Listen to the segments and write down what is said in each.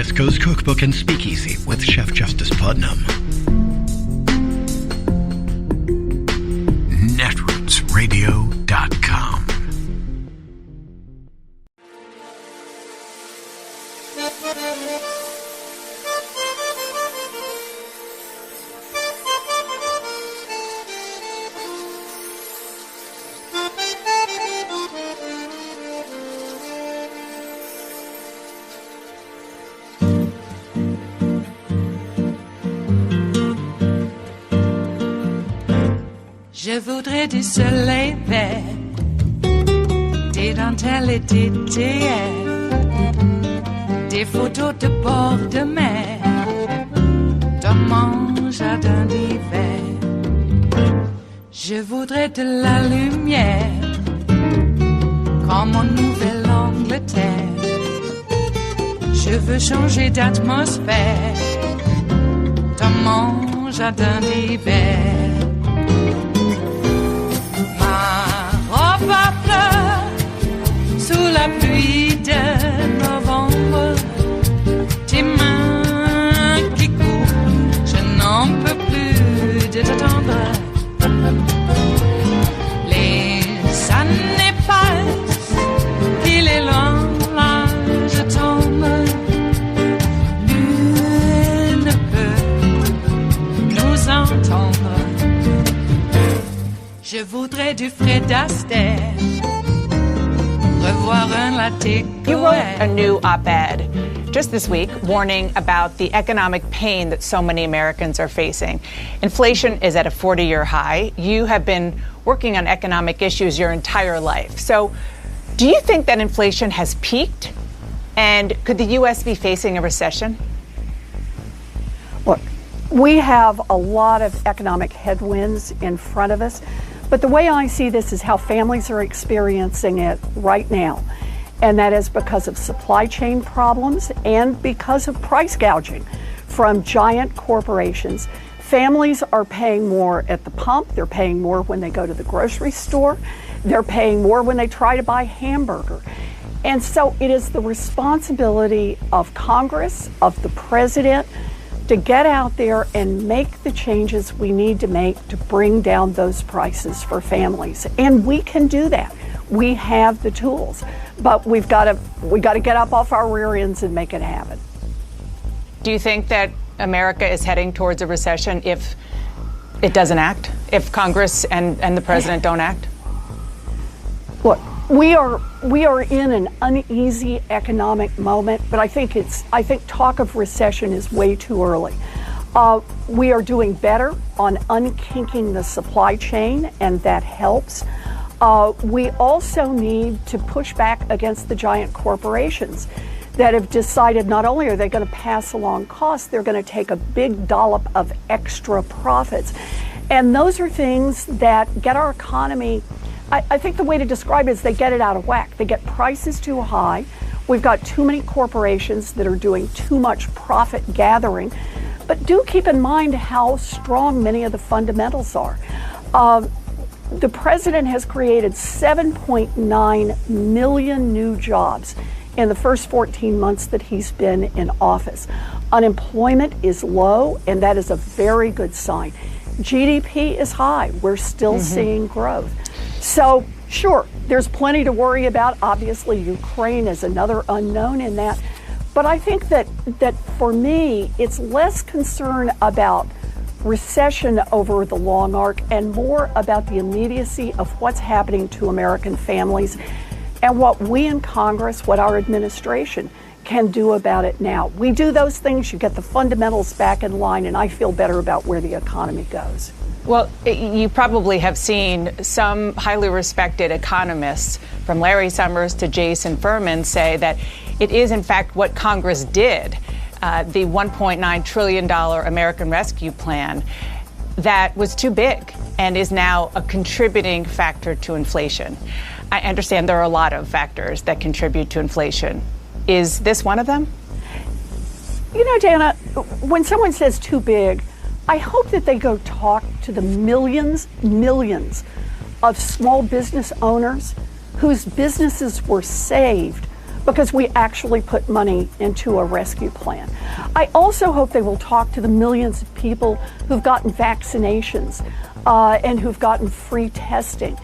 West Coast Cookbook and Speakeasy with Chef Justice Putnam. Netrootsradio.com. Je voudrais du soleil vert, des dentelles et des théâtres, des photos de bord de mer, dans mon jardin d'hiver. Je voudrais de la lumière, comme en Nouvelle-Angleterre. Je veux changer d'atmosphère, dans mon jardin d'hiver. Ma fleur sous la pluie de novembre, tes mains qui courent, je n'en peux plus de t'attendre. Les années passent, il est loin, là je tombe. Nul ne peut nous entendre. Je voudrais du Fred Astaire, revoir un latte. You wrote a new op-ed just this week warning about the economic pain that so many Americans are facing. Inflation is at a 40-year high. You have been working on economic issues your entire life. So do you think that inflation has peaked? And could the U.S. be facing a recession? Look, we have a lot of economic headwinds in front of us. But the way I see this is how families are experiencing it right now. And that is because of supply chain problems and because of price gouging from giant corporations. Families are paying more at the pump. They're paying more when they go to the grocery store. They're paying more when they try to buy hamburger. And so it is the responsibility of Congress, of the president, to get out there and make the changes we need to make to bring down those prices for families. And we can do that. We have the tools, but we got to get up off our rear ends and make it happen. Do you think that America is heading towards a recession if it doesn't act? If Congress and the president don't act? Look, we are in an uneasy economic moment, but I think talk of recession is way too early. We are doing better on unkinking the supply chain, and that helps. We also need to push back against the giant corporations that have decided not only are they going to pass along costs, they're going to take a big dollop of extra profits. And those are things that get our economy, I think the way to describe it is they get it out of whack. They get prices too high. We've got too many corporations that are doing too much profit gathering. But do keep in mind how strong many of the fundamentals are. The president has created 7.9 million new jobs in the first 14 months that he's been in office. Unemployment is low, and that is a very good sign. GDP is high. We're still seeing growth. So, sure, there's plenty to worry about. Obviously, Ukraine is another unknown in that. But I think that for me, it's less concern about recession over the long arc and more about the immediacy of what's happening to American families and what we in Congress, what our administration can do about it now. We do those things, you get the fundamentals back in line, and I feel better about where the economy goes. Well, you probably have seen some highly respected economists, from Larry Summers to Jason Furman, say that it is, in fact, what Congress did, the $1.9 trillion American Rescue Plan, that was too big and is now a contributing factor to inflation. I understand there are a lot of factors that contribute to inflation. Is this one of them? You know, Dana, when someone says too big, I hope that they go talk to the millions of small business owners whose businesses were saved because we actually put money into a rescue plan. I also hope they will talk to the millions of people who've gotten vaccinations and who've gotten free testing,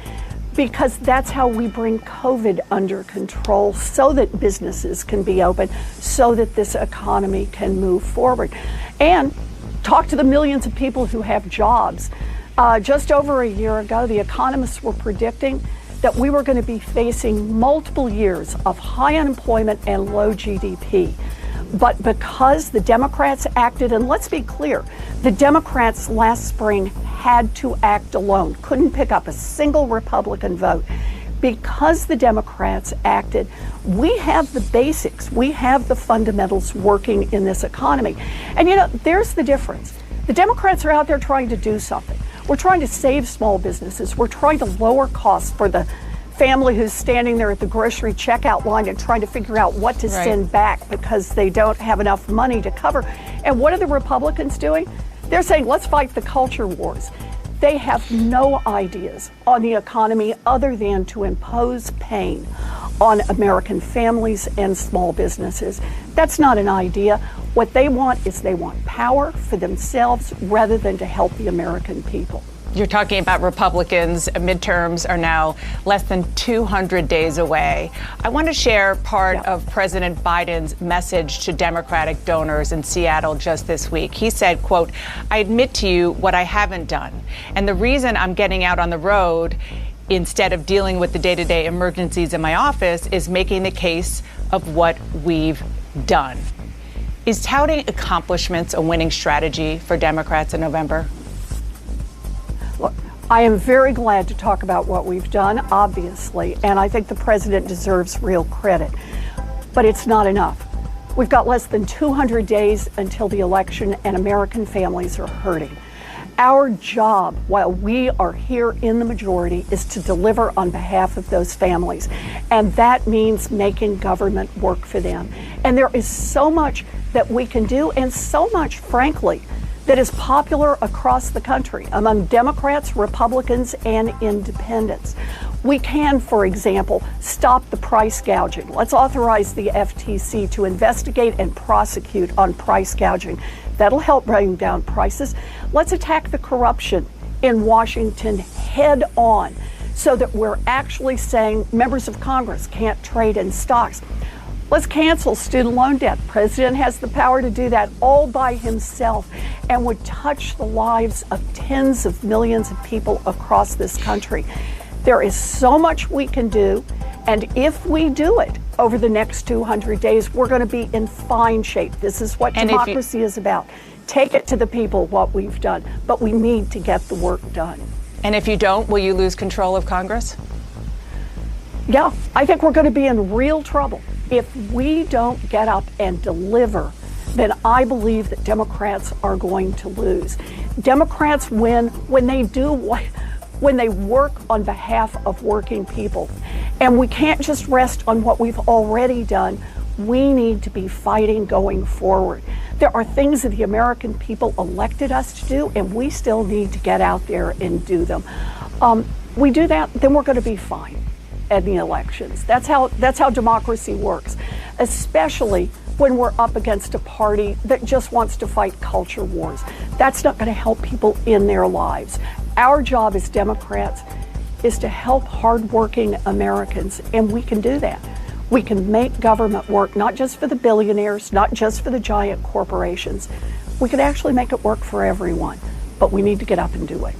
because that's how we bring COVID under control, so that businesses can be open, so that this economy can move forward. And talk to the millions of people who have jobs. Just over a year ago, the economists were predicting that we were going to be facing multiple years of high unemployment and low GDP. But because the Democrats acted, and let's be clear, the Democrats last spring had to act alone, couldn't pick up a single Republican vote. Because the Democrats acted, we have the basics, we have the fundamentals working in this economy. And there's the difference. The Democrats are out there trying to do something. We're trying to save small businesses. We're trying to lower costs for the family who's standing there at the grocery checkout line and trying to figure out what to send back because they don't have enough money to cover. And what are the Republicans doing? They're saying, let's fight the culture wars. They have no ideas on the economy other than to impose pain on American families and small businesses. That's not an idea. What they want is they want power for themselves rather than to help the American people. You're talking about Republicans. Midterms are now less than 200 days away. I want to share part of President Biden's message to Democratic donors in Seattle just this week. He said, quote, "I admit to you what I haven't done. And the reason I'm getting out on the road instead of dealing with the day-to-day emergencies in my office is making the case of what we've done." Is touting accomplishments a winning strategy for Democrats in November? Look, I am very glad to talk about what we've done, obviously, and I think the president deserves real credit. But it's not enough. We've got less than 200 days until the election, and American families are hurting. Our job, while we are here in the majority, is to deliver on behalf of those families. And that means making government work for them. And there is so much that we can do, and so much, frankly, that is popular across the country among Democrats, Republicans, and independents. We can, for example, stop the price gouging. Let's authorize the FTC to investigate and prosecute on price gouging. That'll help bring down prices. Let's attack the corruption in Washington head on so that we're actually saying members of Congress can't trade in stocks. Let's cancel student loan debt. The president has the power to do that all by himself and would touch the lives of tens of millions of people across this country. There is so much we can do, and if we do it over the next 200 days, we're going to be in fine shape. This is what democracy is about. Take it to the people what we've done, but we need to get the work done. And if you don't, will you lose control of Congress? Yeah, I think we're going to be in real trouble. If we don't get up and deliver, then I believe that Democrats are going to lose. Democrats win when they work on behalf of working people. And we can't just rest on what we've already done. We need to be fighting going forward. There are things that the American people elected us to do, and we still need to get out there and do them. We do that, then we're going to be fine at the elections. That's how democracy works, especially when we're up against a party that just wants to fight culture wars. That's not going to help people in their lives. Our job as Democrats is to help hardworking Americans, and we can do that. We can make government work, not just for the billionaires, not just for the giant corporations. We can actually make it work for everyone, but we need to get up and do it.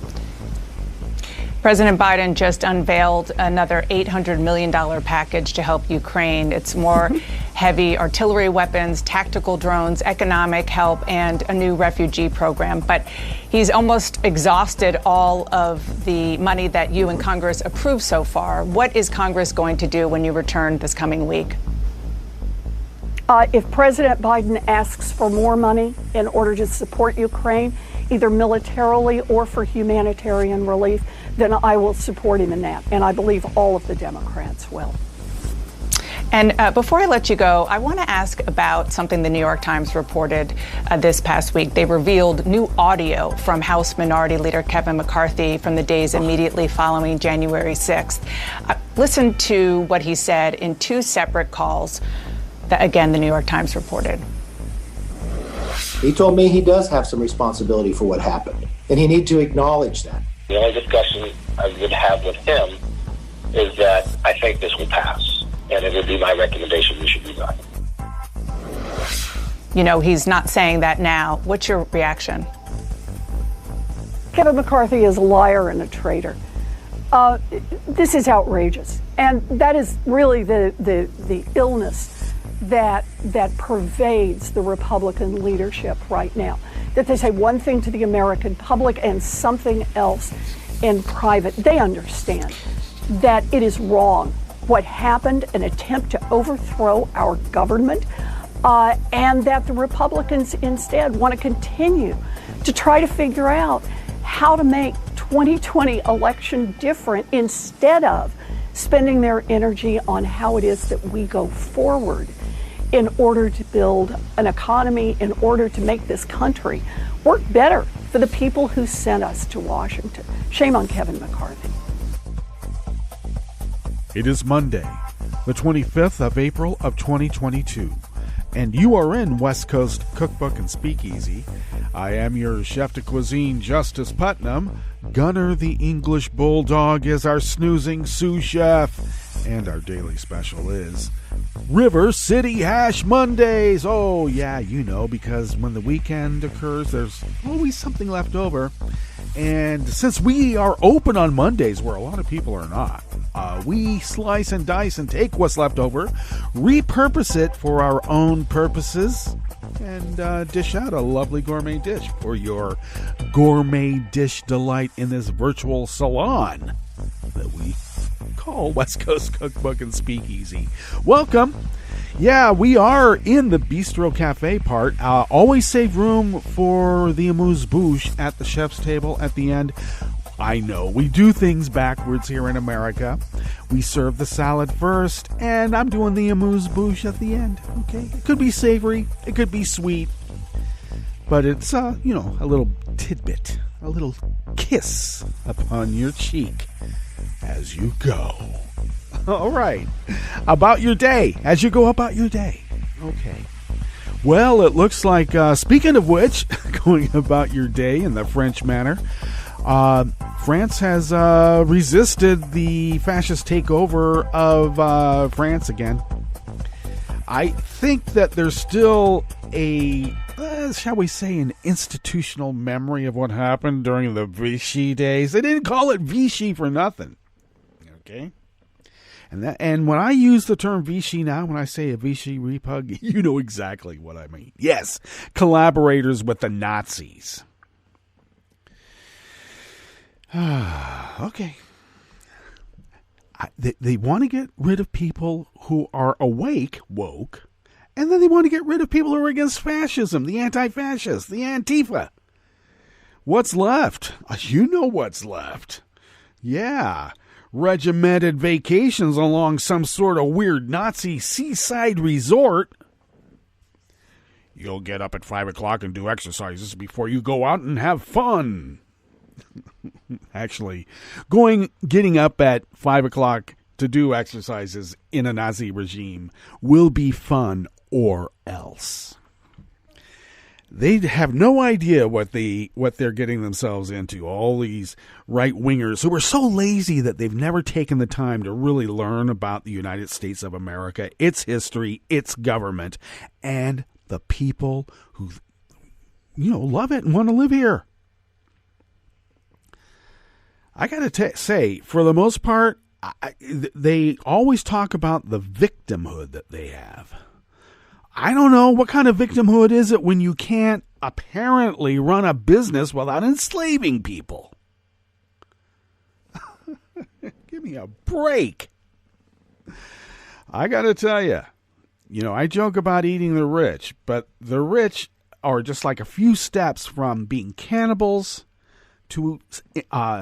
President Biden just unveiled another $800 million package to help Ukraine. It's more heavy artillery weapons, tactical drones, economic help, and a new refugee program. But he's almost exhausted all of the money that you and Congress approved so far. What is Congress going to do when you return this coming week? If President Biden asks for more money in order to support Ukraine, either militarily or for humanitarian relief, then I will support him in that. And I believe all of the Democrats will. And before I let you go, I want to ask about something the New York Times reported this past week. They revealed new audio from House Minority Leader Kevin McCarthy from the days immediately following January 6th. Listen to what he said in two separate calls that, again, the New York Times reported. He told me he does have some responsibility for what happened, and he needs to acknowledge that. The only discussion I would have with him is that I think this will pass, and it would be my recommendation we should resign. You know, he's not saying that now. What's your reaction? Kevin McCarthy is a liar and a traitor. This is outrageous, and that is really the illness that pervades the Republican leadership right now. That they say one thing to the American public and something else in private. They understand that it is wrong what happened, an attempt to overthrow our government, and that the Republicans instead want to continue to try to figure out how to make 2020 election different instead of spending their energy on how it is that we go forward in order to build an economy, in order to make this country work better for the people who sent us to Washington. Shame on Kevin McCarthy. It is Monday, the 25th of April of 2022, and you are in West Coast Cookbook and Speakeasy. I am your chef de cuisine, Justice Putnam. Gunner the English Bulldog is our snoozing sous chef, and our daily special is River City Hash Mondays. Oh, yeah, you know, because when the weekend occurs, there's always something left over. And since we are open on Mondays, where a lot of people are not, we slice and dice and take what's left over, repurpose it for our own purposes, and dish out a lovely gourmet dish for your gourmet dish delight in this virtual salon that we call West Coast Cookbook and Speakeasy. Welcome. Yeah, we are in the Bistro Cafe part. Always save room for the amuse-bouche at the chef's table at the end. I know, we do things backwards here in America. We serve the salad first, and I'm doing the amuse-bouche at the end, okay? It could be savory, it could be sweet, but it's, a little tidbit, a little kiss upon your cheek as you go. All right. About your day, as you go about your day. Okay. Well, it looks like, speaking of which, going about your day in the French manner, France has resisted the fascist takeover of France again. I think that there's still a, shall we say, an institutional memory of what happened during the Vichy days. They didn't call it Vichy for nothing. Okay? And when I use the term Vichy now, when I say a Vichy repug, you know exactly what I mean. Yes, collaborators with the Nazis. Okay. They want to get rid of people who are woke, and then they want to get rid of people who are against fascism, the anti-fascists, the Antifa. What's left? You know what's left. Yeah. Regimented vacations along some sort of weird Nazi seaside resort. You'll get up at 5 o'clock and do exercises before you go out and have fun. Actually, getting up at 5 o'clock to do exercises in a Nazi regime will be fun or else. They have no idea what they're getting themselves into. All these right-wingers who are so lazy that they've never taken the time to really learn about the United States of America, its history, its government, and the people who, love it and want to live here. I got to say, for the most part, they always talk about the victimhood that they have. I don't know, what kind of victimhood is it when you can't apparently run a business without enslaving people? Give me a break. I got to tell you, I joke about eating the rich, but the rich are just like a few steps from being cannibals to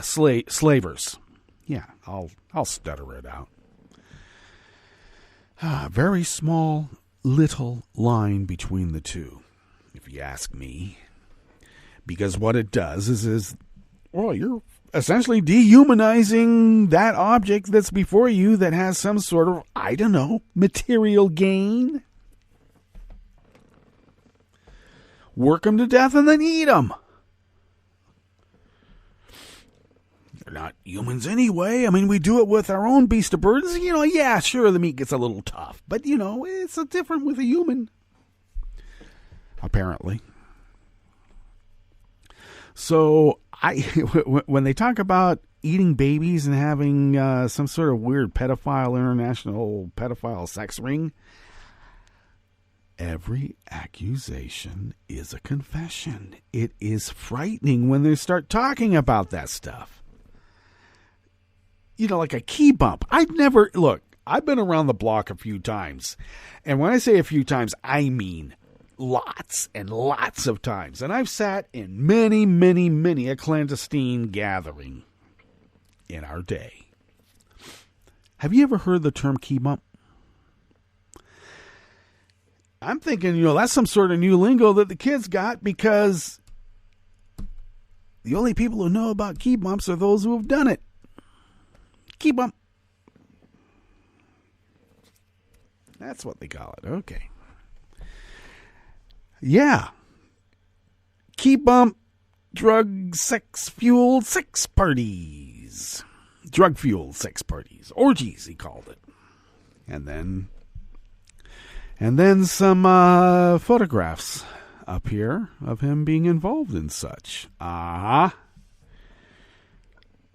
slavers. Yeah, I'll stutter it out. Very small, little line between the two, if you ask me. Because what it does is well, you're essentially dehumanizing that object that's before you that has some sort of, I don't know, material gain. Work them to death and then eat them. They're not humans anyway. I mean, we do it with our own beast of burdens. You know, yeah, sure, the meat gets a little tough. But, you know, it's different with a human. Apparently. So, when they talk about eating babies and having some sort of weird international pedophile sex ring, every accusation is a confession. It is frightening when they start talking about that stuff. You know, like a key bump. I've been around the block a few times. And when I say a few times, I mean lots and lots of times. And I've sat in many, many, many a clandestine gathering in our day. Have you ever heard the term key bump? I'm thinking, that's some sort of new lingo that the kids got because the only people who know about key bumps are those who have done it. Key bump. That's what they call it. Okay. Yeah. Key bump, drug, sex-fueled sex parties. Drug-fueled sex parties. Orgies, he called it. And then some photographs up here of him being involved in such.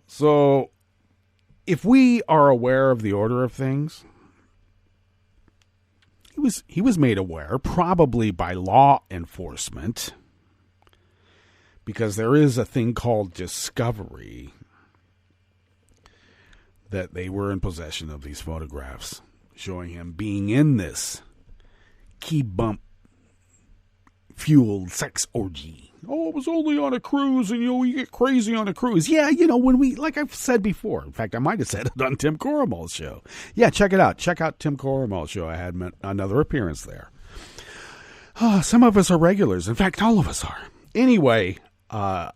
So, if we are aware of the order of things, he was made aware, probably by law enforcement, because there is a thing called discovery, that they were in possession of these photographs showing him being in this key bump fueled sex orgy. Oh, it was only on a cruise, and you get crazy on a cruise. Yeah, when we, like I've said before, in fact, I might have said it on Tim Coromall's show. Yeah, check it out. Check out Tim Coromall's show. I had another appearance there. Some of us are regulars. In fact, all of us are. Anyway, I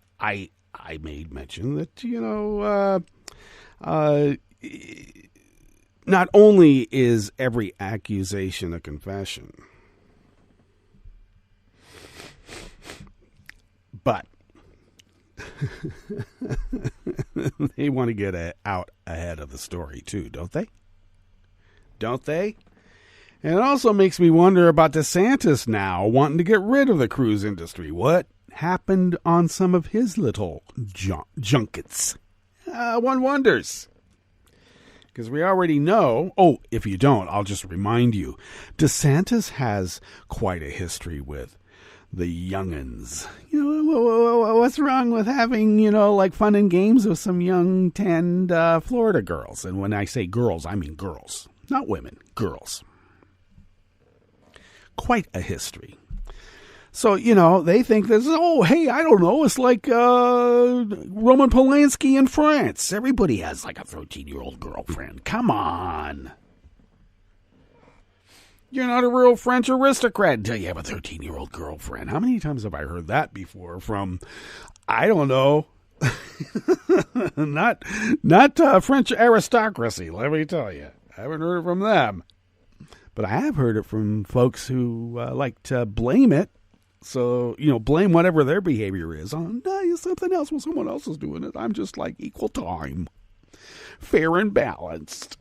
made mention that, not only is every accusation a confession, but they want to get out ahead of the story too, don't they? Don't they? And it also makes me wonder about DeSantis now wanting to get rid of the cruise industry. What happened on some of his little junkets? One wonders. Because we already know, if you don't, I'll just remind you, DeSantis has quite a history with the young'uns. What's wrong with having, like fun and games with some young, tanned Florida girls? And when I say girls, I mean girls. Not women, girls. Quite a history. So, they think this is, I don't know, it's like Roman Polanski in France. Everybody has like a 13-year-old girlfriend. Come on. You're not a real French aristocrat until you have a 13-year-old girlfriend. How many times have I heard that before from, I don't know, not French aristocracy, let me tell you. I haven't heard it from them. But I have heard it from folks who like to blame it. So, blame whatever their behavior is on something else when someone else is doing it. I'm just like equal time. Fair and balanced.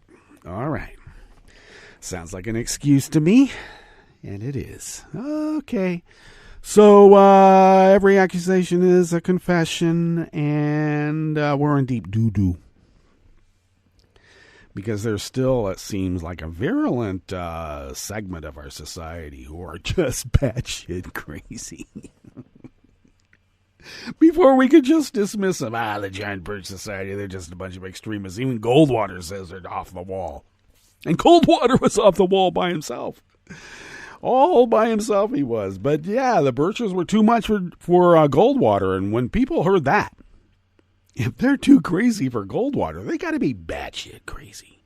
All right. Sounds like an excuse to me. And it is. Okay. So, every accusation is a confession. And we're in deep doo-doo. Because there's still, it seems like, a virulent segment of our society who are just batshit crazy. Before we could just dismiss them, the Giant Bird Society, they're just a bunch of extremists. Even Goldwater says they're off the wall. And Goldwater was off the wall by himself. All by himself he was. But yeah, the Birches were too much for Goldwater. And when people heard that, if they're too crazy for Goldwater, they got to be batshit crazy.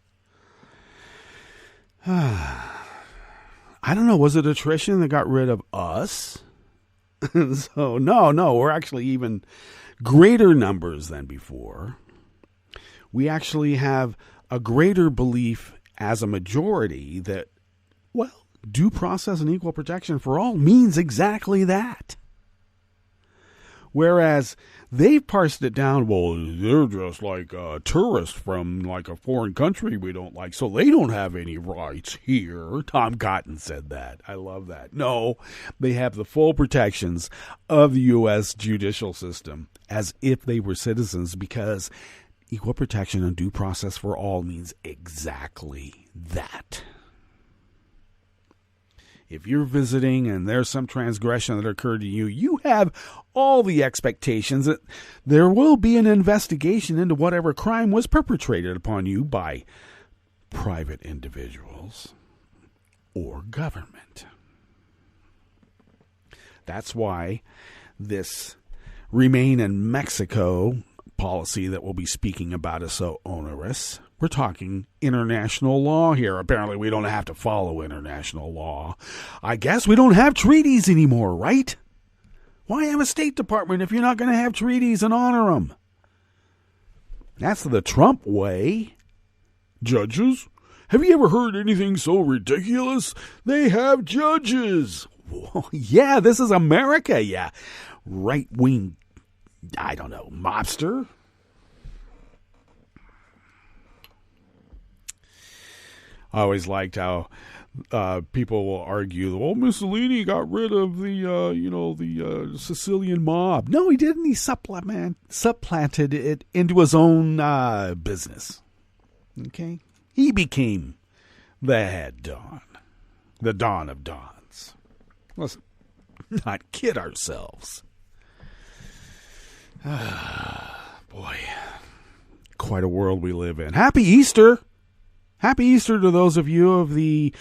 I don't know. Was it attrition that got rid of us? So, no, we're actually even greater numbers than before. We actually have a greater belief as a majority that, well, due process and equal protection for all means exactly that. Whereas they've parsed it down, well, they're just like tourists from like a foreign country we don't like, so they don't have any rights here. Tom Cotton said that. I love that. No, they have the full protections of the U.S. judicial system as if they were citizens, because equal protection and due process for all means exactly that. If you're visiting and there's some transgression that occurred to you, you have all the expectations that there will be an investigation into whatever crime was perpetrated upon you by private individuals or government. That's why this Remain in Mexico policy that we'll be speaking about is so onerous. We're talking international law here. Apparently, we don't have to follow international law. I guess we don't have treaties anymore, right? Why have a State Department if you're not going to have treaties and honor them? That's the Trump way. Judges? Have you ever heard anything so ridiculous? They have judges. Whoa, yeah, this is America, yeah. Right-wing, I don't know, mobster? I always liked how people will argue, well, Mussolini got rid of the Sicilian mob. No, he didn't. He supplanted it into his own business. Okay? He became the head Don. The Don of Dons. Let's not kid ourselves. Boy, quite a world we live in. Happy Easter! Happy Easter to those of you of the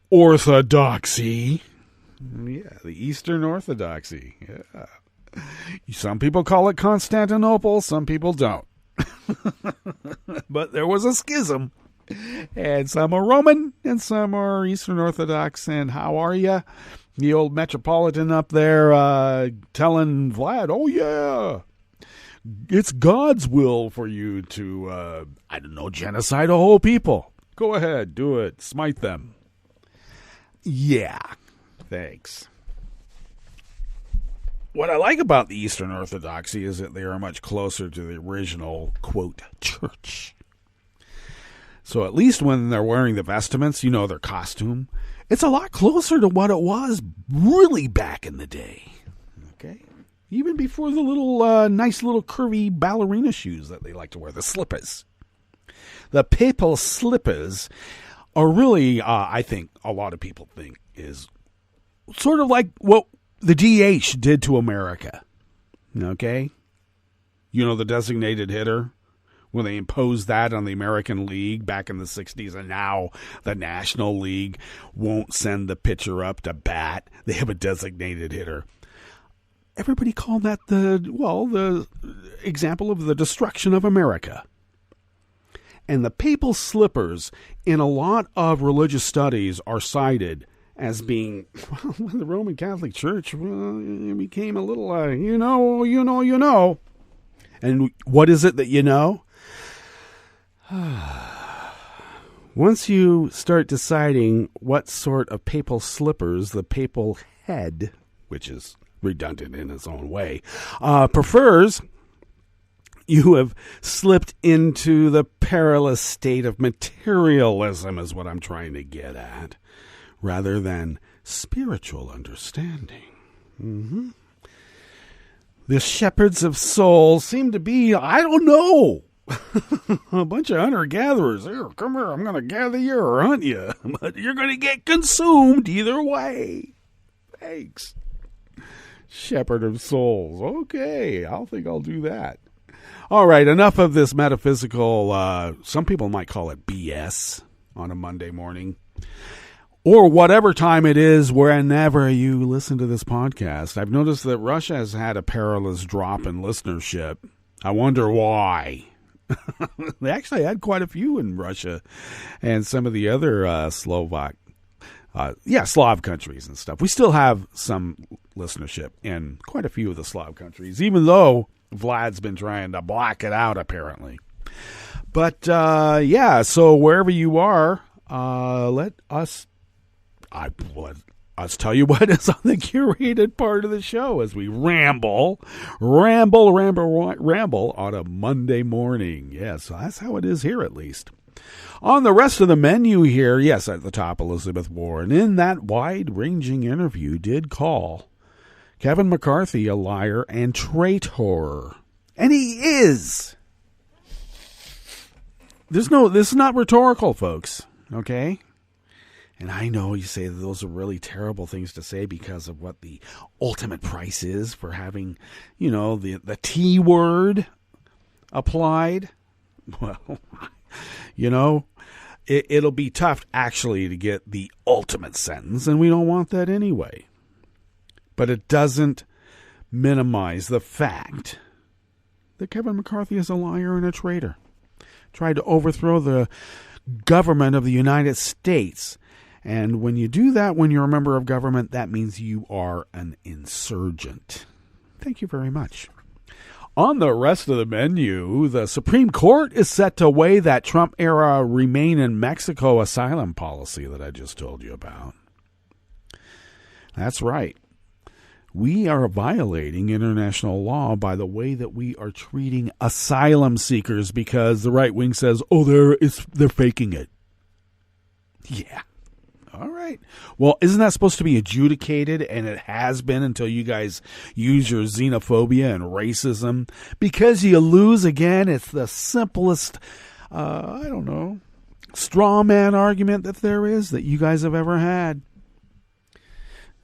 Orthodoxy. Yeah, the Eastern Orthodoxy. Yeah. Some people call it Constantinople, some people don't. But there was a schism. And some are Roman, and some are Eastern Orthodox. And how are you? The old metropolitan up there telling Vlad, oh yeah, it's God's will for you to, genocide a whole people. Go ahead, do it. Smite them. Yeah, thanks. What I like about the Eastern Orthodoxy is that they are much closer to the original, quote, church. So at least when they're wearing the vestments, their costume, it's a lot closer to what it was really back in the day. Okay? Even before the little, nice little curvy ballerina shoes that they like to wear, the slippers. The papal slippers are really, I think, a lot of people think, is sort of like what the DH did to America. Okay? The designated hitter? When they imposed that on the American League back in the 60s, and now the National League won't send the pitcher up to bat. They have a designated hitter. Everybody called that the example of the destruction of America. And the papal slippers in a lot of religious studies are cited as being, when the Roman Catholic Church it became a little, And what is it that you know? Once you start deciding what sort of papal slippers the papal head, which is redundant in its own way, prefers, you have slipped into the perilous state of materialism, is what I'm trying to get at, rather than spiritual understanding. Mm-hmm. The shepherds of souls seem to be, I don't know, a bunch of hunter-gatherers. Here, come here, I'm going to gather you or hunt you, but you're going to get consumed either way. Thanks. Shepherd of souls. Okay, I think I'll do that. All right, enough of this metaphysical, some people might call it BS on a Monday morning. Or whatever time it is, whenever you listen to this podcast. I've noticed that Russia has had a perilous drop in listenership. I wonder why. They actually had quite a few in Russia and some of the other Slav countries and stuff. We still have some listenership in quite a few of the Slav countries, even though Vlad's been trying to block it out, apparently. But, so wherever you are, let us tell you what is on the curated part of the show as we ramble on a Monday morning. Yes, that's how it is here, at least. On the rest of the menu here, yes, at the top, Elizabeth Warren, in that wide-ranging interview, did call Kevin McCarthy a liar and traitor. And he is. This is not rhetorical, folks, okay? And I know you say that those are really terrible things to say because of what the ultimate price is for having, the T word applied. Well, it'll be tough actually to get the ultimate sentence, and we don't want that anyway. But it doesn't minimize the fact that Kevin McCarthy is a liar and a traitor. Tried to overthrow the government of the United States. And when you do that, when you're a member of government, that means you are an insurgent. Thank you very much. On the rest of the menu, the Supreme Court is set to weigh that Trump-era Remain in Mexico asylum policy that I just told you about. That's right. We are violating international law by the way that we are treating asylum seekers because the right wing says, they're faking it. Yeah. All right. Well, isn't that supposed to be adjudicated? And it has been until you guys use your xenophobia and racism. Because you lose again, it's the simplest, straw man argument that there is that you guys have ever had.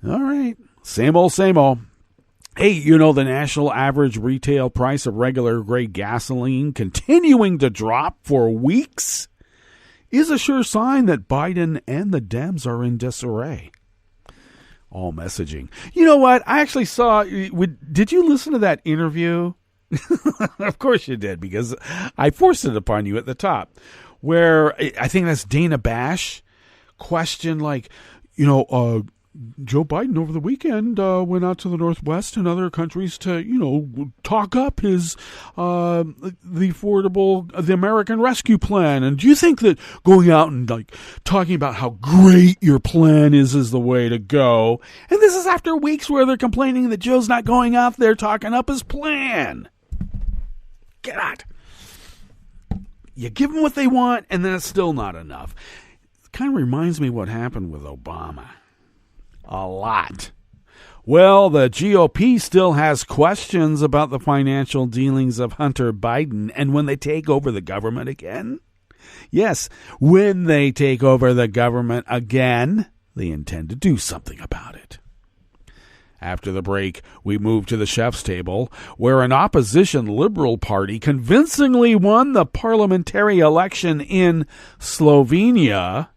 All right. Same old, same old. Hey, the national average retail price of regular grade gasoline continuing to drop for weeks is a sure sign that Biden and the Dems are in disarray. All messaging. You know what? I actually saw, did you listen to that interview? Of course you did, because I forced it upon you at the top, where I think that's Dana Bash questioned, Joe Biden over the weekend went out to the Northwest and other countries to, talk up his the American Rescue Plan. And do you think that going out and talking about how great your plan is the way to go? And this is after weeks where they're complaining that Joe's not going out there talking up his plan. Get out. You give them what they want, and then it's still not enough. It kind of reminds me what happened with Obama. A lot. Well, the GOP still has questions about the financial dealings of Hunter Biden. And when they take over the government again, yes, when they take over the government again, they intend to do something about it. After the break, we move to the chef's table, where an opposition Liberal Party convincingly won the parliamentary election in Slovenia,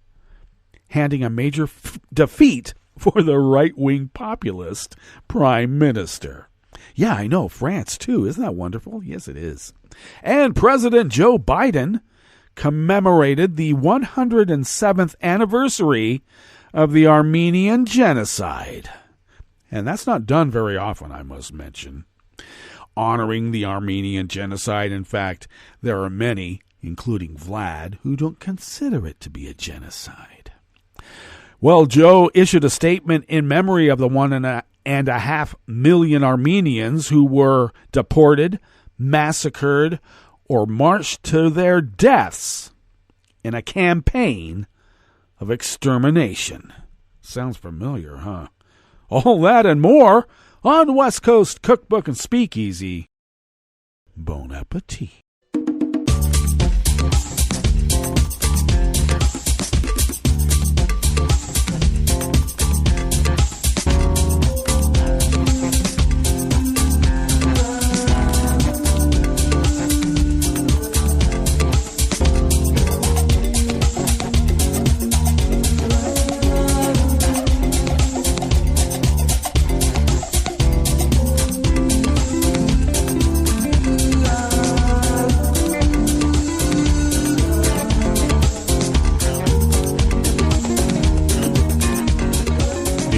handing a major defeat for the right-wing populist prime minister. Yeah, I know, France too. Isn't that wonderful? Yes, it is. And President Joe Biden commemorated the 107th anniversary of the Armenian genocide. And that's not done very often, I must mention. Honoring the Armenian genocide. In fact, there are many, including Vlad, who don't consider it to be a genocide. Well, Joe issued a statement in memory of the 1.5 million Armenians who were deported, massacred, or marched to their deaths in a campaign of extermination. Sounds familiar, huh? All that and more on West Coast Cookbook and Speakeasy. Bon appetit.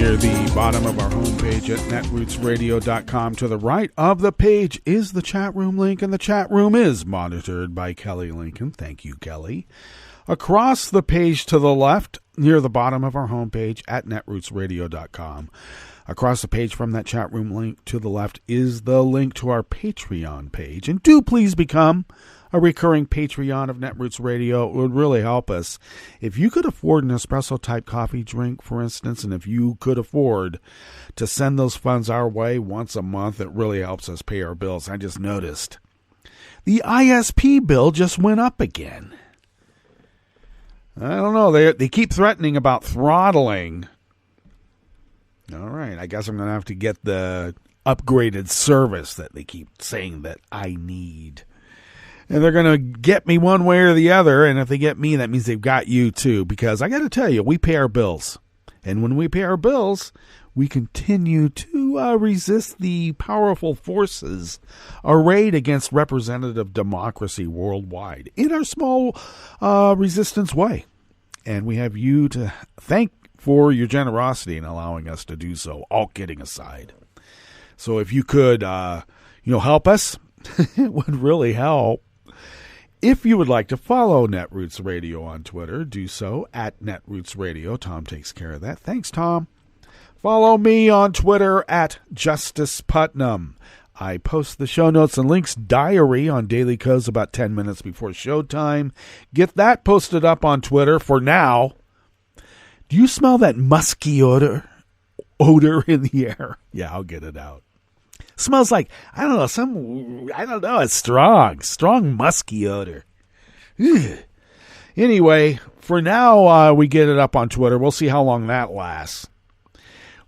near the bottom of our homepage at netrootsradio.com. To the right of the page is the chat room link, and the chat room is monitored by Kelly Lincoln. Thank you, Kelly. Across the page to the left, near the bottom of our homepage at netrootsradio.com. Across the page from that chat room link to the left is the link to our Patreon page. And do please become a recurring Patreon of Netroots Radio. It would really help us. If you could afford an espresso-type coffee drink, for instance, and if you could afford to send those funds our way once a month, it really helps us pay our bills. I just noticed the ISP bill just went up again. I don't know. They keep threatening about throttling. All right. I guess I'm going to have to get the upgraded service that they keep saying that I need. And they're going to get me one way or the other. And if they get me, that means they've got you too. Because I got to tell you, we pay our bills. And when we pay our bills, we continue to resist the powerful forces arrayed against representative democracy worldwide in our small resistance way. And we have you to thank for your generosity in allowing us to do so, all kidding aside. So if you could, help us, it would really help. If you would like to follow Netroots Radio on Twitter, do so at Netroots Radio. Tom takes care of that. Thanks, Tom. Follow me on Twitter at Justice Putnam. I post the show notes and links diary on Daily Codes about 10 minutes before showtime. Get that posted up on Twitter for now. Do you smell that musky odor in the air? Yeah, I'll get it out. Smells like, it's strong musky odor. Ugh. Anyway, for now, we get it up on Twitter. We'll see how long that lasts.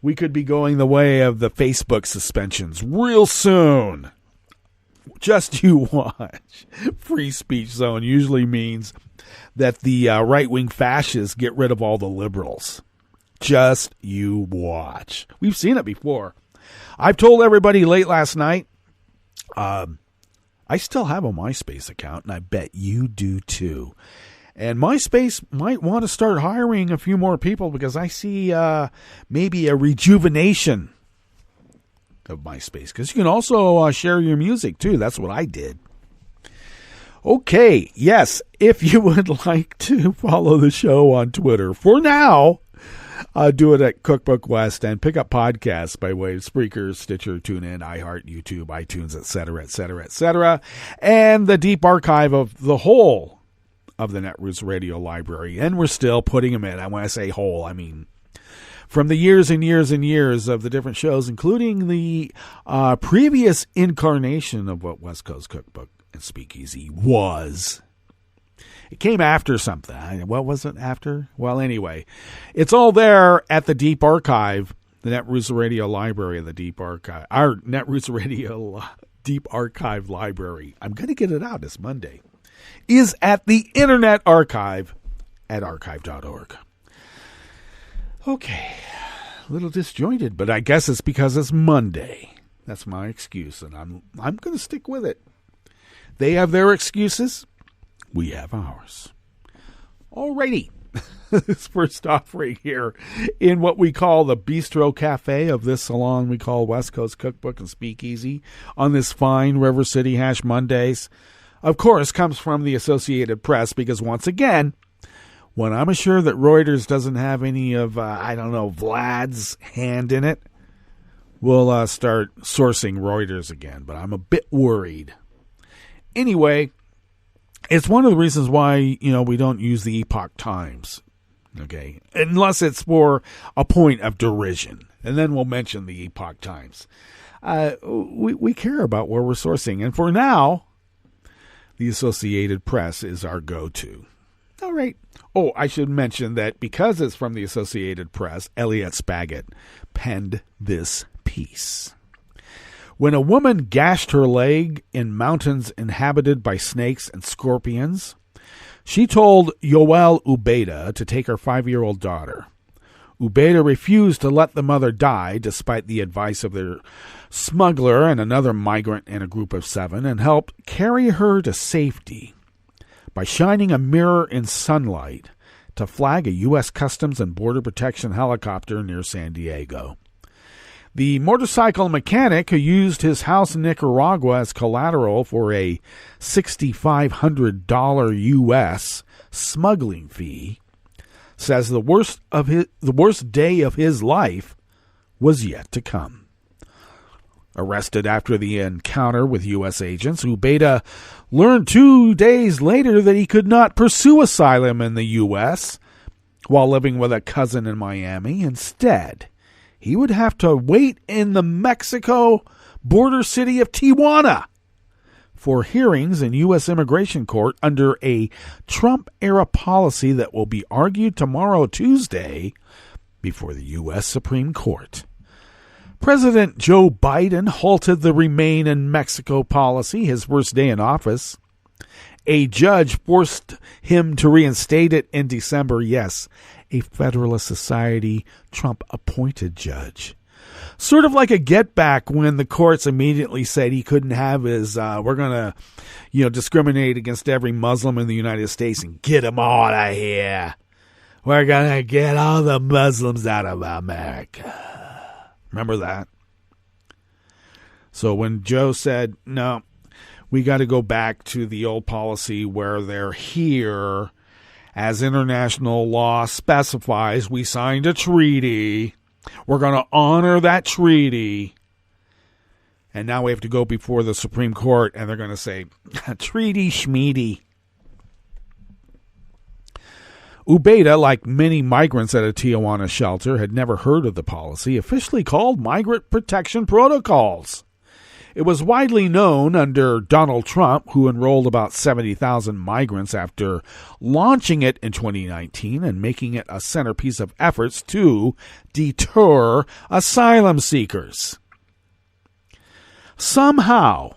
We could be going the way of the Facebook suspensions real soon. Just you watch. Free speech zone usually means that the right-wing fascists get rid of all the liberals. Just you watch. We've seen it before. I've told everybody late last night, I still have a MySpace account, and I bet you do too. And MySpace might want to start hiring a few more people because I see maybe a rejuvenation of MySpace. Because you can also share your music too. That's what I did. Okay, yes, if you would like to follow the show on Twitter, for now, do it at Cookbook West and pick up podcasts by way of Spreaker, Stitcher, TuneIn, iHeart, YouTube, iTunes, etc., etc., etc., and the deep archive of the whole of the Netroots Radio Library. And we're still putting them in. When I say whole, I mean from the years and years and years of the different shows, including the previous incarnation of what West Coast Cookbook and Speakeasy was. It came after something. What was it after? Well, anyway, it's all there at the Deep Archive, the Netroots Radio Library, the Deep Archive, our Netroots Radio Deep Archive Library. I'm going to get it out this Monday. Is at the Internet Archive at archive.org. Okay, a little disjointed, but I guess it's because it's Monday. That's my excuse, and I'm going to stick with it. They have their excuses. We have ours. Alrighty. First off right here in what we call the Bistro Cafe of this salon we call West Coast Cookbook and Speakeasy on this fine River City Hash Mondays, of course, comes from the Associated Press because once again, when I'm assured that Reuters doesn't have any of, Vlad's hand in it, we'll start sourcing Reuters again, but I'm a bit worried. Anyway, it's one of the reasons why, we don't use the Epoch Times, okay, unless it's for a point of derision, and then we'll mention the Epoch Times. We care about where we're sourcing, and for now, the Associated Press is our go-to. All right. Oh, I should mention that because it's from the Associated Press, Elliot Spagat penned this piece. When a woman gashed her leg in mountains inhabited by snakes and scorpions, she told Yoel Ubeda to take her 5-year-old daughter. Ubeda refused to let the mother die despite the advice of their smuggler and another migrant in a group of 7 and helped carry her to safety by shining a mirror in sunlight to flag a U.S. Customs and Border Protection helicopter near San Diego. The motorcycle mechanic who used his house in Nicaragua as collateral for a $6,500 U.S. smuggling fee says the worst day of his life was yet to come. Arrested after the encounter with U.S. agents, Ubeda learned 2 days later that he could not pursue asylum in the U.S. while living with a cousin in Miami. Instead, he would have to wait in the Mexico border city of Tijuana for hearings in U.S. immigration court under a Trump-era policy that will be argued tomorrow, Tuesday, before the U.S. Supreme Court. President Joe Biden halted the Remain in Mexico policy his first day in office. A judge forced him to reinstate it in December. Yes, a Federalist Society Trump-appointed judge. Sort of like a get back when the courts immediately said he couldn't have his, we're going to, discriminate against every Muslim in the United States and get them all out of here. We're going to get all the Muslims out of America. Remember that? So when Joe said, no, we got to go back to the old policy where they're here, as international law specifies, we signed a treaty. We're going to honor that treaty. And now we have to go before the Supreme Court, and they're going to say, treaty schmeedy. Ubeda, like many migrants at a Tijuana shelter, had never heard of the policy, officially called Migrant Protection Protocols. It was widely known under Donald Trump, who enrolled about 70,000 migrants after launching it in 2019 and making it a centerpiece of efforts to deter asylum seekers. Somehow,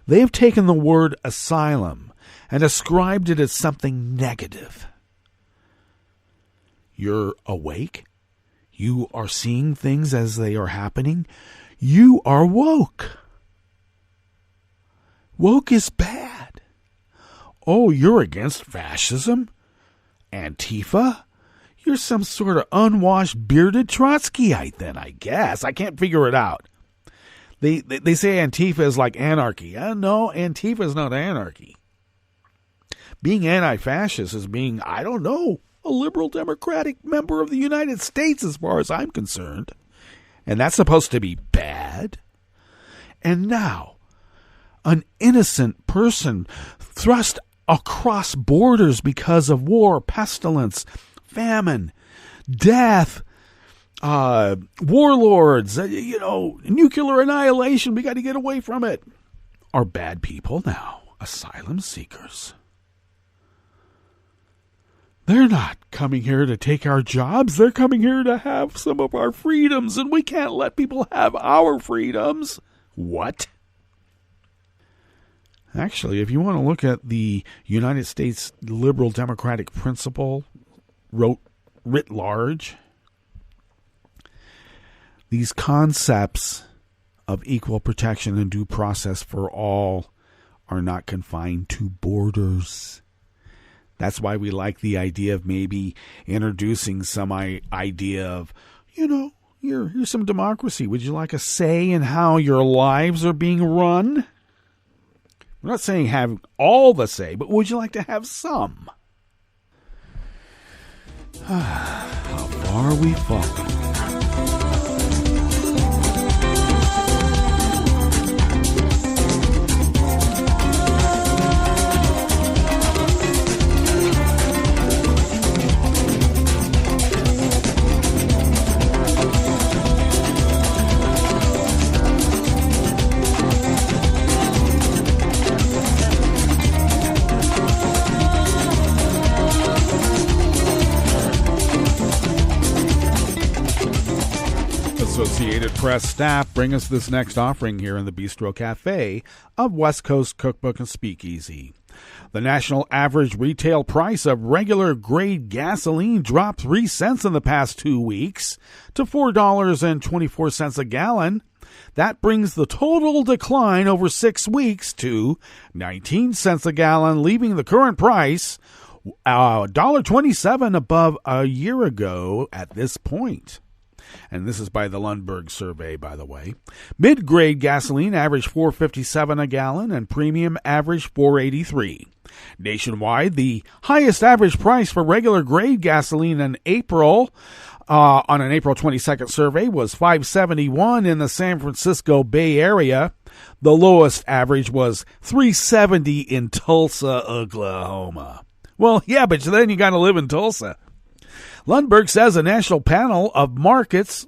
they have taken the word asylum and ascribed it as something negative. You're awake. You are seeing things as they are happening. You are woke. Woke is bad. Oh, you're against fascism? Antifa? You're some sort of unwashed, bearded Trotskyite then, I guess. I can't figure it out. They say Antifa is like anarchy. No, Antifa is not anarchy. Being anti-fascist is being, I don't know, a liberal democratic member of the United States as far as I'm concerned. And that's supposed to be bad. And now, an innocent person thrust across borders because of war, pestilence, famine, death, warlords, nuclear annihilation, we got to get away from it, are bad people now, asylum seekers. They're not coming here to take our jobs. They're coming here to have some of our freedoms, and we can't let people have our freedoms. What? Actually, if you want to look at the United States liberal democratic principle writ large, these concepts of equal protection and due process for all are not confined to borders. That's why we like the idea of maybe introducing some idea of, here's some democracy. Would you like a say in how your lives are being run? We're not saying have all the say, but would you like to have some? How far we've fallen. Associated Press staff bring us this next offering here in the Bistro Cafe of West Coast Cookbook and Speakeasy. The national average retail price of regular grade gasoline dropped 3 cents in the past 2 weeks to $4.24 a gallon. That brings the total decline over 6 weeks to 19 cents a gallon, leaving the current price $1.27 above a year ago at this point. And this is by the Lundberg survey, by the way. Mid-grade gasoline averaged $4.57 a gallon and premium averaged $4.83. Nationwide, the highest average price for regular grade gasoline in April on an April 22nd survey was $5.71 in the San Francisco Bay Area. The lowest average was $3.70 in Tulsa, Oklahoma. Well, yeah, but then you got to live in Tulsa. Lundberg says a national panel of markets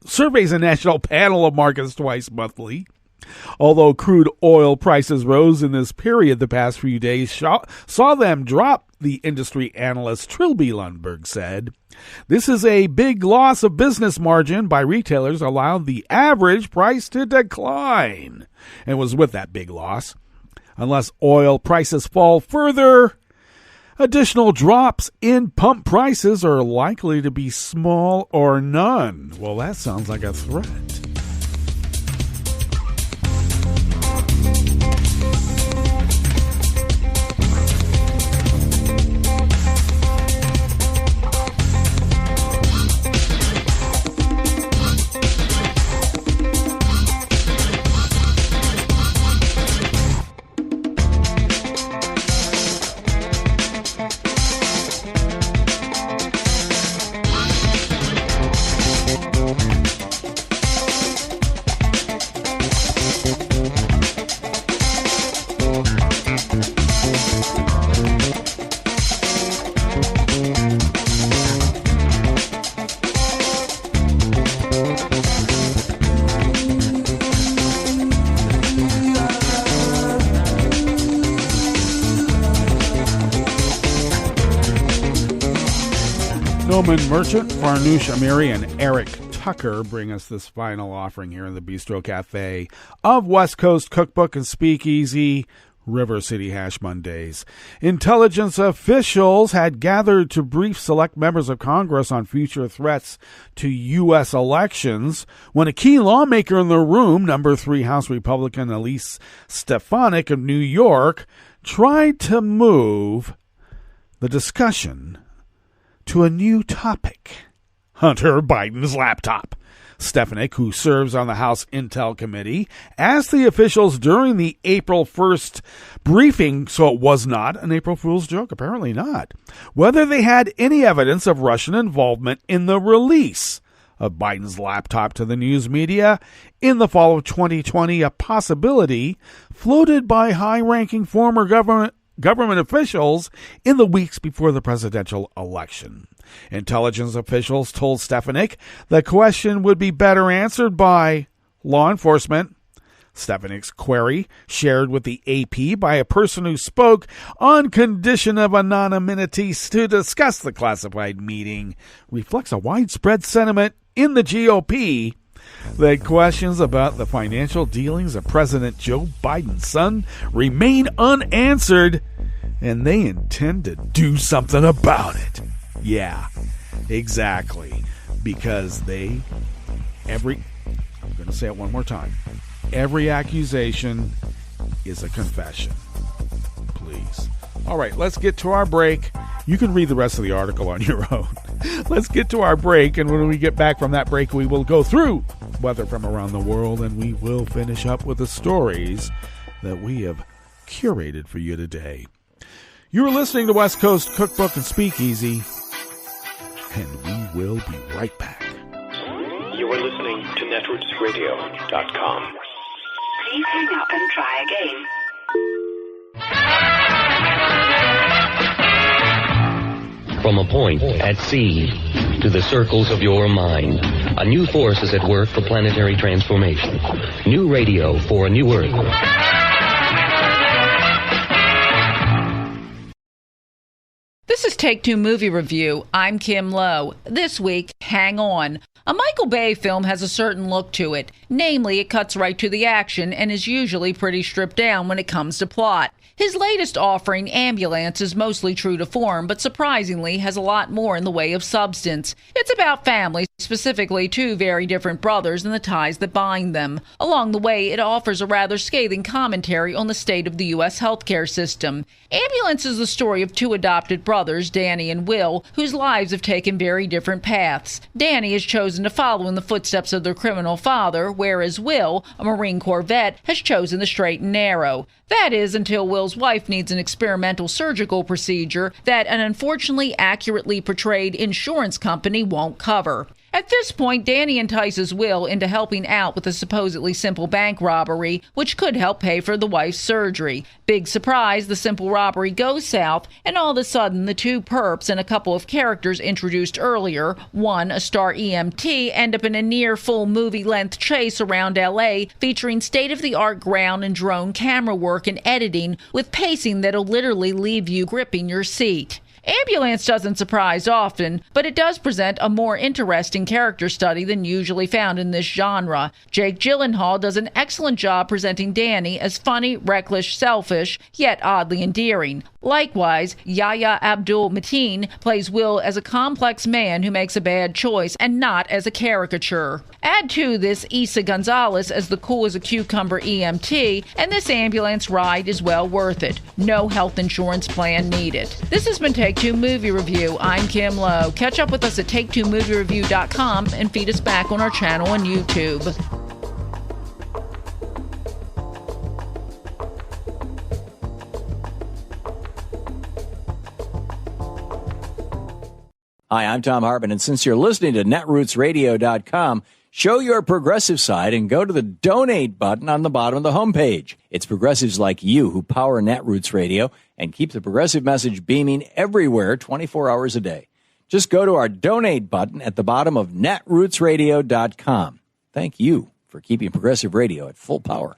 surveys a national panel of markets twice monthly. Although crude oil prices rose in this period the past few days, saw them drop, the industry analyst Trilby Lundberg said. This is a big loss of business margin by retailers, allowed the average price to decline. And was with that big loss. Unless oil prices fall further, additional drops in pump prices are likely to be small or none. Well, that sounds like a threat. Norman Merchant, Farnoosh Amiri, and Eric Tucker bring us this final offering here in the Bistro Cafe of West Coast Cookbook and Speakeasy, River City Hash Mondays. Intelligence officials had gathered to brief select members of Congress on future threats to U.S. elections when a key lawmaker in the room, number 3 House Republican Elise Stefanik of New York, tried to move the discussion to a new topic: Hunter Biden's laptop. Stefanik, who serves on the House Intel Committee, asked the officials during the April 1st briefing, so it was not an April Fool's joke, apparently not, whether they had any evidence of Russian involvement in the release of Biden's laptop to the news media in the fall of 2020, a possibility floated by high-ranking former government officials in the weeks before the presidential election. Intelligence officials told Stefanik the question would be better answered by law enforcement. Stefanik's query, shared with the AP by a person who spoke on condition of anonymity to discuss the classified meeting, reflects a widespread sentiment in the GOP that questions about the financial dealings of President Joe Biden's son remain unanswered, and they intend to do something about it. Yeah, exactly. Because I'm going to say it one more time, every accusation is a confession. Please. All right, let's get to our break. You can read the rest of the article on your own. Let's get to our break, and when we get back from that break, we will go through weather from around the world, and we will finish up with the stories that we have curated for you today. You're listening to West Coast Cookbook and Speakeasy, and we will be right back. You are listening to netrootsradio.com. Please hang up and try again. From a point at sea to the circles of your mind, a new force is at work for planetary transformation. New radio for a new Earth. This is Take Two Movie Review. I'm Kim Lowe. This week, hang on. A Michael Bay film has a certain look to it. Namely, it cuts right to the action and is usually pretty stripped down when it comes to plot. His latest offering, Ambulance, is mostly true to form, but surprisingly has a lot more in the way of substance. It's about family, specifically two very different brothers and the ties that bind them. Along the way, it offers a rather scathing commentary on the state of the U.S. healthcare system. Ambulance is the story of two adopted brothers, Danny and Will, whose lives have taken very different paths. Danny has chosen to follow in the footsteps of their criminal father, whereas Will, a Marine Corps vet, has chosen the straight and narrow. That is, until Will's wife needs an experimental surgical procedure that an unfortunately accurately portrayed insurance company won't cover. At this point, Danny entices Will into helping out with a supposedly simple bank robbery, which could help pay for the wife's surgery. Big surprise, the simple robbery goes south, and all of a sudden the two perps and a couple of characters introduced earlier, one a star EMT, end up in a near full movie-length chase around LA featuring state-of-the-art ground and drone camera work and editing with pacing that'll literally leave you gripping your seat. Ambulance doesn't surprise often, but it does present a more interesting character study than usually found in this genre. Jake Gyllenhaal does an excellent job presenting Danny as funny, reckless, selfish, yet oddly endearing. Likewise, Yahya Abdul-Mateen plays Will as a complex man who makes a bad choice and not as a caricature. Add to this Isa Gonzalez as the cool-as-a-cucumber EMT, and this ambulance ride is well worth it. No health insurance plan needed. This has been Take Two Movie Review. I'm Kim Lowe. Catch up with us at take2moviereview.com and feed us back on our channel on YouTube. Hi, I'm Tom Hartman, and since you're listening to netrootsradio.com, show your progressive side and go to the donate button on the bottom of the homepage. It's progressives like you who power Netroots Radio and keep the progressive message beaming everywhere 24 hours a day. Just go to our donate button at the bottom of netrootsradio.com. Thank you for keeping progressive radio at full power.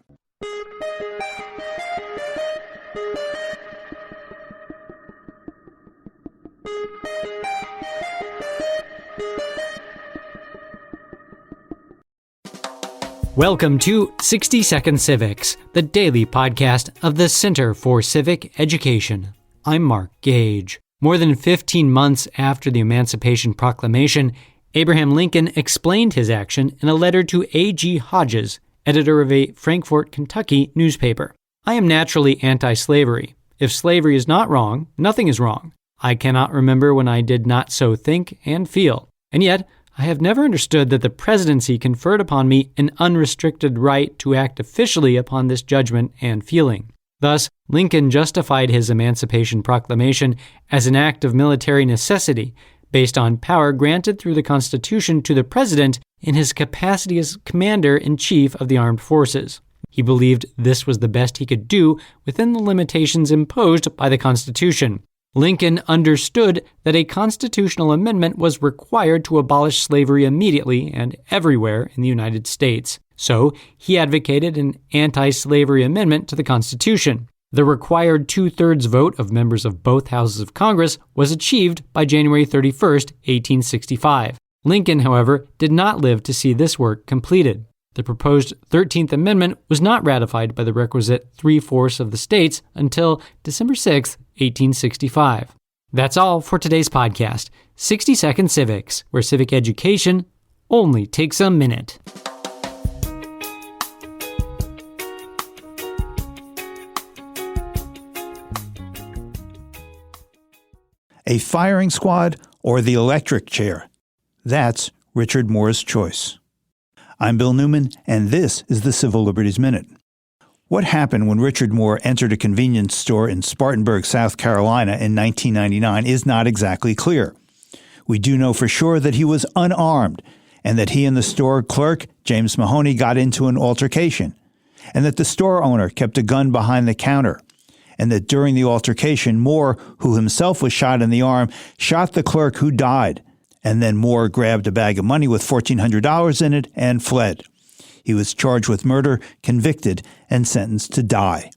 Welcome to 60 Second Civics, the daily podcast of the Center for Civic Education. I'm Mark Gage. More than 15 months after the Emancipation Proclamation, Abraham Lincoln explained his action in a letter to A.G. Hodges, editor of a Frankfort, Kentucky newspaper. I am naturally anti-slavery. If slavery is not wrong, nothing is wrong. I cannot remember when I did not so think and feel. And yet, I have never understood that the presidency conferred upon me an unrestricted right to act officially upon this judgment and feeling. Thus, Lincoln justified his Emancipation Proclamation as an act of military necessity based on power granted through the Constitution to the president in his capacity as commander-in-chief of the armed forces. He believed this was the best he could do within the limitations imposed by the Constitution. Lincoln understood that a constitutional amendment was required to abolish slavery immediately and everywhere in the United States. So, he advocated an anti-slavery amendment to the Constitution. The required two-thirds vote of members of both houses of Congress was achieved by January 31, 1865. Lincoln, however, did not live to see this work completed. The proposed 13th Amendment was not ratified by the requisite 3/4 of the states until December 6, 1865. That's all for today's podcast, 60 Second Civics, where civic education only takes a minute. A firing squad or the electric chair? That's Richard Moore's choice. I'm Bill Newman, and this is the Civil Liberties Minute. What happened when Richard Moore entered a convenience store in Spartanburg, South Carolina in 1999 is not exactly clear. We do know for sure that he was unarmed and that he and the store clerk, James Mahoney, got into an altercation, and that the store owner kept a gun behind the counter, and that during the altercation, Moore, who himself was shot in the arm, shot the clerk who died. And then Moore grabbed a bag of money with $1,400 in it and fled. He was charged with murder, convicted, and sentenced to die.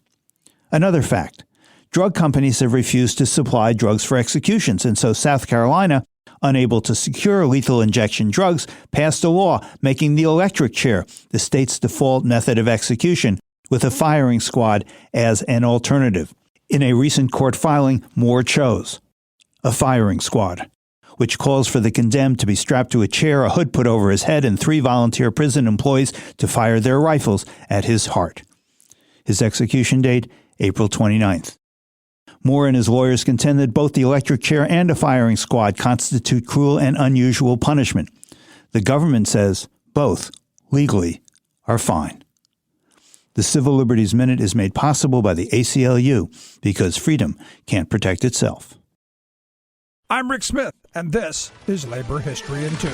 Another fact, drug companies have refused to supply drugs for executions, and so South Carolina, unable to secure lethal injection drugs, passed a law making the electric chair the state's default method of execution, with a firing squad as an alternative. In a recent court filing, Moore chose a firing squad, which calls for the condemned to be strapped to a chair, a hood put over his head, and 3 volunteer prison employees to fire their rifles at his heart. His execution date, April 29th. Moore and his lawyers contend that both the electric chair and a firing squad constitute cruel and unusual punishment. The government says both, legally, are fine. The Civil Liberties Minute is made possible by the ACLU because freedom can't protect itself. I'm Rick Smith, and this is Labor History in 2.